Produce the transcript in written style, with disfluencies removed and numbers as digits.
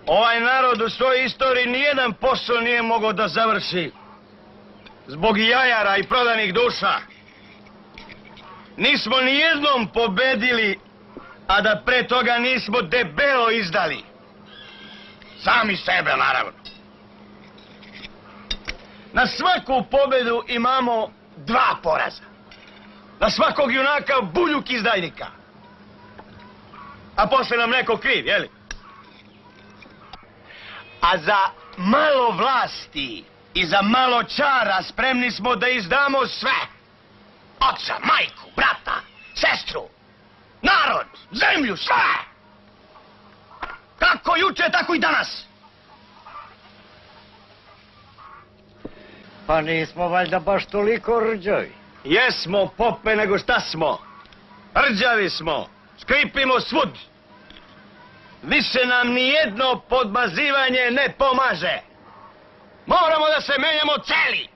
Ovaj narod u svojoj istoriji nijedan posao nije mogao da završi zbog jajara i prodanih duša. Nismo nijednom pobedili, a da pre toga nismo debelo izdali. Sami sebe, naravno. Na svaku pobedu imamo 2 poraza. Na svakog junaka buljuk izdajnika. A posle nam neko kriv, jeli? A za malo vlasti i za malo čara spremni smo da izdamo sve. Oca, majku, brata, sestru, narod, zemlju, sve. Kako juče, tako i danas. Pa nismo valjda baš toliko rđavi. Jesmo, pope, nego šta smo. Rđavi smo, skripimo svud. Više nam nijedno podmazivanje ne pomaže. Moramo da se menjamo celi.